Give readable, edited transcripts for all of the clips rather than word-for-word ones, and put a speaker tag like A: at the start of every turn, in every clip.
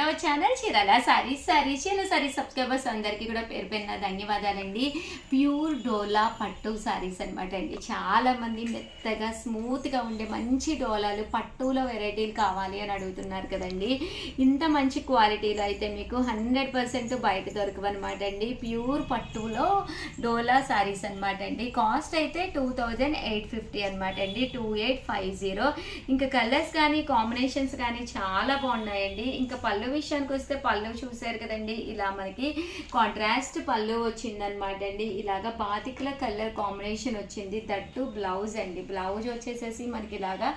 A: Channel Chirala saris subscribers అందరికీ కూడా పేరు పేరున ధన్యవాదాలండి. ప్యూర్ డోలా పట్టు సారీస్ అనమాట అండి. చాలా మంది మెత్తగా స్మూత్గా ఉండే మంచి డోలాలు పట్టులో వెరైటీలు కావాలి అని అడుగుతున్నారు కదండి. ఇంత మంచి క్వాలిటీలో అయితే మీకు 100% బయట దొరకవన్నమాట అండి. ప్యూర్ పట్టులో డోలా సారీస్ అనమాట అండి. కాస్ట్ అయితే 2850 అనమాట అండి. 2850. ఇంకా కలర్స్ కానీ కాంబినేషన్స్ కానీ చాలా బాగున్నాయండి. ఇంకా పళ్ళు విషయానికి వస్తే పళ్ళు చూసారు కదండి, ఇలా మనకి కాంట్రాస్ట్ పళ్ళు వచ్చిందనమాట అండి. ఇలాగా బాతికల కలర్ కాంబినేషన్ వచ్చింది. దట్టు బ్లౌజ్ అండి. బ్లౌజ్ వచ్చేసేసి మనకి ఇలాగా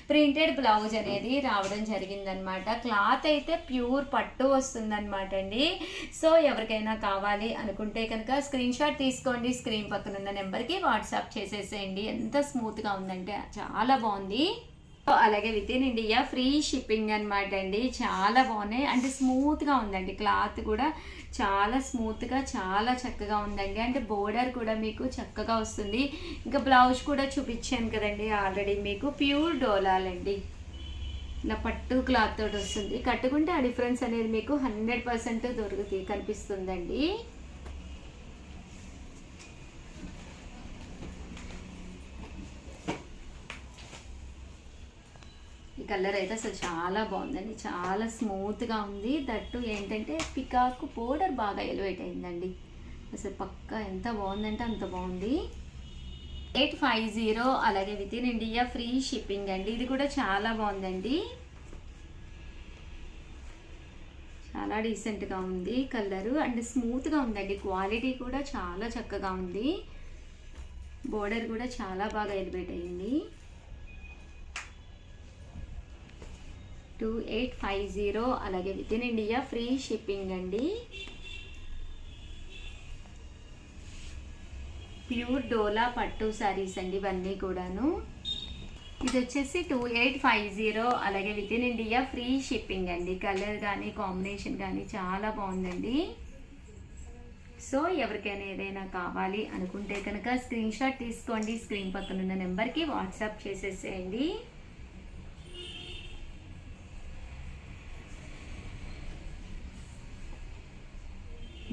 A: ప్రింటెడ్ బ్లౌజ్ అనేది రావడం జరిగిందనమాట. క్లాత్ అయితే ప్యూర్ పట్టు వస్తుందన్నమాట అండి. సో ఎవరికైనా కావాలి అనుకుంటే కనుక స్క్రీన్ షాట్ తీసుకోండి. స్క్రీన్ పక్కన ఉన్న నెంబర్కి వాట్సాప్ చేసేసేయండి. ఎంత స్మూత్గా ఉందంటే చాలా బాగుంది. అలాగే within India free shipping అనమాట అండి. చాలా బాగున్నాయి అంటే స్మూత్గా ఉందండి. క్లాత్ కూడా చాలా స్మూత్గా చాలా చక్కగా ఉందండి. అంటే బోర్డర్ కూడా మీకు చక్కగా వస్తుంది. ఇంకా బ్లౌజ్ కూడా చూపించాను కదండి ఆల్రెడీ. మీకు ప్యూర్ డోలాలండి. ఇలా పట్టు క్లాత్ తోటి వస్తుంది. కట్టుకుంటే ఆ డిఫరెన్స్ అనేది మీకు 100% కనిపిస్తుందండి. ఈ కలర్ అయితే అసలు చాలా బాగుందండి. చాలా స్మూత్గా ఉంది. దట్టు ఏంటంటే పికాక్ బోర్డర్ బాగా ఎలివేట్ అయిందండి. అసలు పక్కా ఎంత బాగుందంటే అంత బాగుంది. 850. అలాగే within India free shipping అండి. ఇది కూడా చాలా బాగుందండి. చాలా డీసెంట్గా ఉంది కలరు అండ్ స్మూత్గా ఉందండి. క్వాలిటీ కూడా చాలా చక్కగా ఉంది. బోర్డర్ కూడా చాలా బాగా ఎలివేట్ అయింది. 2850. అలాగే within India free shipping అండి. ప్యూర్ డోలా పట్టు సారీస్ అండి ఇవన్నీ కూడాను. ఇది వచ్చేసి 2850. అలాగే within India free shipping అండి. కలర్ కానీ కాంబినేషన్ కానీ చాలా బాగుందండి. సో ఎవరికైనా ఏదైనా కావాలి అనుకుంటే కనుక స్క్రీన్ షాట్ తీసుకోండి. స్క్రీన్ పక్కన ఉన్న నెంబర్కి వాట్సాప్ చేసేసేయండి.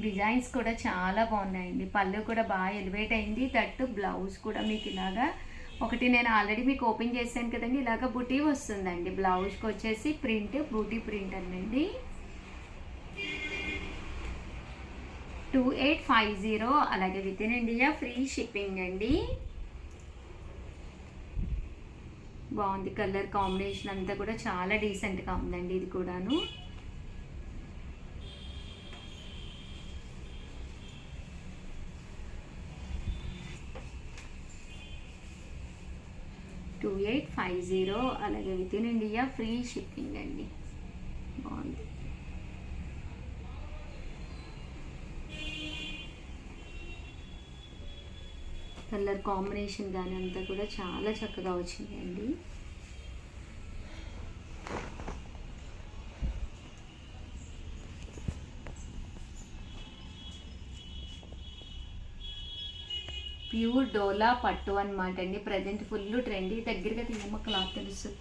A: డిజైన్స్ కూడా చాలా బాగున్నాయండి. పళ్ళు కూడా బాగా ఎలివేట్ అయింది. దట్టు బ్లౌజ్ కూడా మీకు ఇలాగా ఒకటి నేను ఆల్రెడీ మీకు ఓపెన్ చేశాను కదండి. ఇలాగ బుటీ వస్తుందండి. బ్లౌజ్కి వచ్చేసి ప్రింట్ బూటీ ప్రింట్ అండి. 2850. అలాగే within India free shipping అండి. బాగుంది. కలర్ కాంబినేషన్ అంతా కూడా చాలా డీసెంట్గా ఉందండి. ఇది కూడాను 2850. అలాగే within India free shipping అండి. బాగుంది. కలర్ కాంబినేషన్ కానీ అంతా కూడా చాలా చక్కగా వచ్చిందండి. ప్యూర్ డోలా పట్టు అనమాట అండి. Present full trendy. దగ్గరగా తీయమ్మ క్లాత్ తెలుస్తుంది.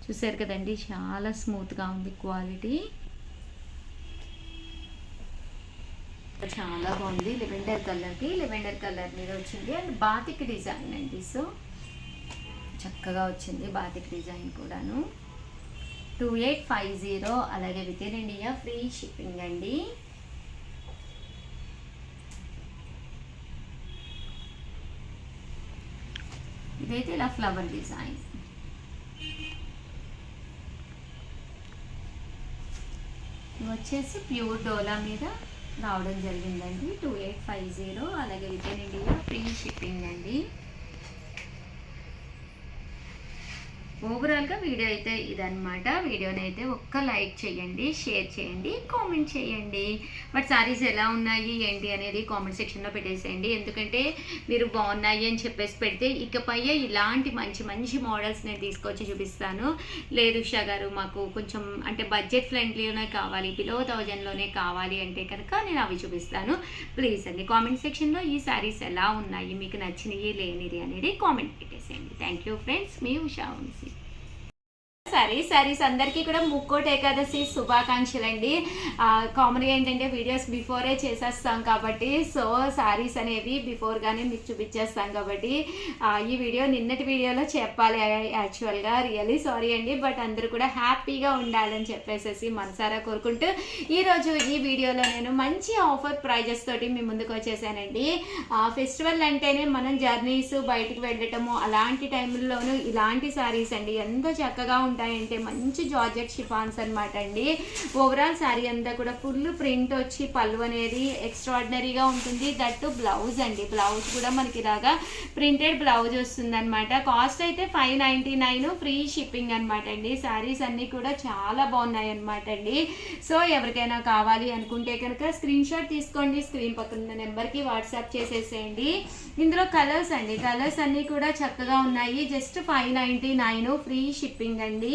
A: చూసారు కదండి, చాలా స్మూత్గా ఉంది. క్వాలిటీ చాలా బాగుంది. లెవెండర్ కలర్ మీద వచ్చింది అండ్ బాతిక్ డిజైన్ అండి. సో చక్కగా వచ్చింది బాతిక్ డిజైన్ కూడాను. 2850. అలాగే within India free shipping అండి. ఇదైతే ఇలా ఫ్లవర్ డిజైన్. ఇది వచ్చేసి ప్యూర్ డోలా మీద రావడం జరిగిందండి. 2850. అలాగే within India free shipping అండి. ఓవరాల్గా వీడియో అయితే ఇదనమాట. వీడియోని అయితే ఒక్క లైక్ చేయండి, షేర్ చేయండి, కామెంట్ చేయండి. బట్ సారీస్ ఎలా ఉన్నాయి ఏంటి అనేది కామెంట్ సెక్షన్లో పెట్టేసేయండి. ఎందుకంటే మీరు బాగున్నాయి అని చెప్పేసి పెడితే ఇకపై ఇలాంటి మంచి మంచి మోడల్స్ నేను తీసుకొచ్చి చూపిస్తాను. లేదు ఉషా గారు మాకు కొంచెం అంటే బడ్జెట్ ఫ్రెండ్లీలోనే కావాలి, బిలో 1000లోనే కావాలి అంటే కనుక నేను అవి చూపిస్తాను. ప్లీజ్ అండి కామెంట్ సెక్షన్లో ఈ సారీస్ ఎలా ఉన్నాయి, మీకు నచ్చినవి లేనిది అనేది కామెంట్ పెట్టేసేయండి. Thank you friends. మీ ఉషా వంశీ. సారీస్ అందరికీ కూడా ముక్కోటి ఏకాదశి శుభాకాంక్షలు అండి. కామన్గా ఏంటంటే వీడియోస్ బిఫోరే చేసేస్తాం కాబట్టి సో సారీస్ అనేవి బిఫోర్గానే మీకు చూపించేస్తాం కాబట్టి ఈ వీడియో నిన్నటి వీడియోలో చెప్పాలి యాక్చువల్గా. రియలీ సారీ అండి, బట్ అందరూ కూడా హ్యాపీగా ఉండాలని చెప్పేసి మనసారా కోరుకుంటూ ఈరోజు ఈ వీడియోలో నేను మంచి ఆఫర్ ప్రైజెస్ తోటి మీ ముందుకు వచ్చేసానండి. ఫెస్టివల్ అంటేనే మనం జర్నీస్ బయటికి వెళ్ళటము అలాంటి టైంలోనూ ఇలాంటి సారీస్ అండి ఎంత చక్కగా ఉంటాయంటే మంచి జార్జెట్ షిఫాన్స్ అనమాట అండి. ఓవరాల్ శారీ అంతా కూడా ఫుల్ ప్రింట్ వచ్చి పళ్ళు అనేది ఎక్స్ట్రాడినరీగా ఉంటుంది. దట్టు బ్లౌజ్ అండి, బ్లౌజ్ కూడా మనకి ఇలాగా ప్రింటెడ్ బ్లౌజ్ వస్తుంది అనమాట. కాస్ట్ అయితే 599 ఫ్రీ షిప్పింగ్ అనమాట అండి. శారీస్ అన్నీ కూడా చాలా బాగున్నాయి అనమాట అండి. సో ఎవరికైనా కావాలి అనుకుంటే కనుక స్క్రీన్ షాట్ తీసుకోండి, స్క్రీన్ పక్కన నెంబర్కి వాట్సాప్ చేసేసేయండి. ఇందులో కలర్స్ అండి, కలర్స్ అన్నీ కూడా చక్కగా ఉన్నాయి. జస్ట్ 599 ఫ్రీ షిప్పింగ్ అండి.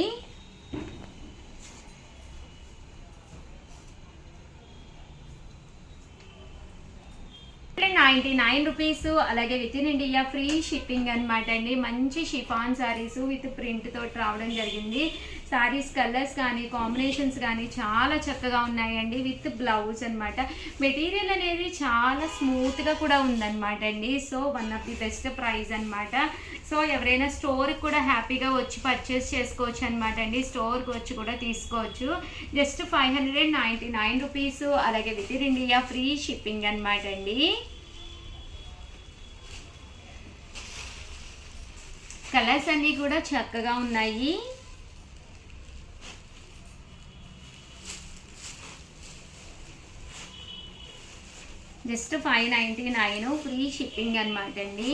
A: ₹99 అలాగే within India free shipping అనమాట అండి. మంచి షిఫాన్ శారీస్ విత్ ప్రింట్ తోటి రావడం జరిగింది. శారీస్ కలర్స్ కానీ కాంబినేషన్స్ కానీ చాలా చక్కగా ఉన్నాయండి. విత్ బ్లౌజ్ అనమాట. మెటీరియల్ అనేది చాలా స్మూత్గా కూడా ఉందన్నమాట అండి. So one of the best price అనమాట. సో ఎవరైనా స్టోర్కి కూడా హ్యాపీగా వచ్చి పర్చేస్ చేసుకోవచ్చు అనమాట అండి. స్టోర్కి వచ్చి కూడా తీసుకోవచ్చు. జస్ట్ ₹599 అలాగే within India free shipping అనమాట అండి. కలర్స్ అన్నీ కూడా చక్కగా ఉన్నాయి. జస్ట్ $599 ఫ్రీ షిప్పింగ్ అనమాట అండి.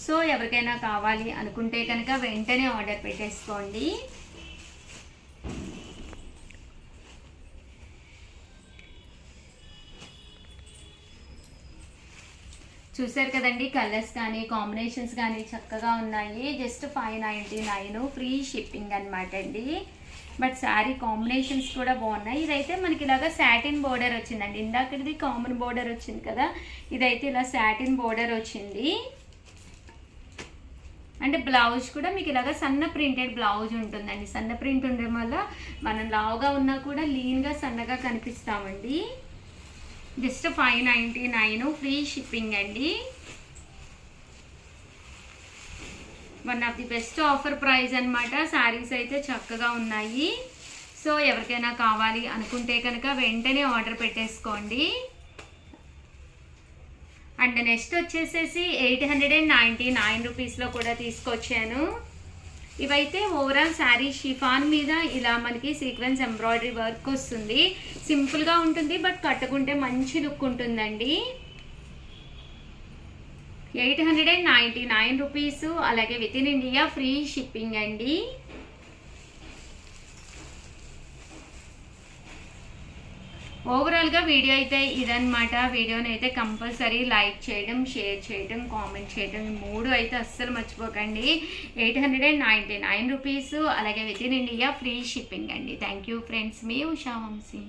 A: సో ఎవరికైనా కావాలి అనుకుంటే కనుక వెంటనే ఆర్డర్ పెట్టేసుకోండి. చూసారు కదండి, కలర్స్ కానీ కాంబినేషన్స్ కానీ చక్కగా ఉన్నాయి. జస్ట్ $599 ఫ్రీ షిప్పింగ్ అనమాట అండి. బట్ శారీ కాంబినేషన్స్ కూడా బాగున్నాయి. ఇదైతే మనకి ఇలాగా సాటిన్ బోర్డర్ వచ్చిందండి. ఇందాకది కామన్ బోర్డర్ వచ్చింది కదా, ఇదైతే ఇలా సాటిన్ బోర్డర్ వచ్చింది. అంటే బ్లౌజ్ కూడా మీకు ఇలాగా సన్న ప్రింటెడ్ బ్లౌజ్ ఉంటుందండి. సన్న ప్రింట్ ఉండడం వల్ల మనం లావుగా ఉన్నా కూడా లీన్గా సన్నగా కనిపిస్తామండి. జస్ట్ $599 ఫ్రీ షిప్పింగ్ అండి. One of the best offer price అనమాట. శారీస్ అయితే చక్కగా ఉన్నాయి. సో ఎవరికైనా కావాలి అనుకుంటే కనుక వెంటనే ఆర్డర్ పెట్టేసుకోండి. అండ్ నెక్స్ట్ వచ్చేసేసి ₹899 కూడా తీసుకొచ్చాను. ఇవైతే ఓవరాల్ శారీ షిఫాన్ మీద ఇలా మనకి సీక్వెన్స్ ఎంబ్రాయిడరీ వర్క్ వస్తుంది. సింపుల్గా ఉంటుంది బట్ కట్టుకుంటే మంచి లుక్ ఉంటుందండి. ₹899 అలాగే within India free shipping అండి. ఓవరాల్గా వీడియో అయితే ఇదనమాట. వీడియోని అయితే కంపల్సరీ లైక్ చేయడం, షేర్ చేయడం, కామెంట్ చేయడం, ఈ 3 అయితే అస్సలు మర్చిపోకండి. ₹899 అలాగే within India free shipping అండి. థ్యాంక్ యూ ఫ్రెండ్స్, మీ ఉషా వంశీ.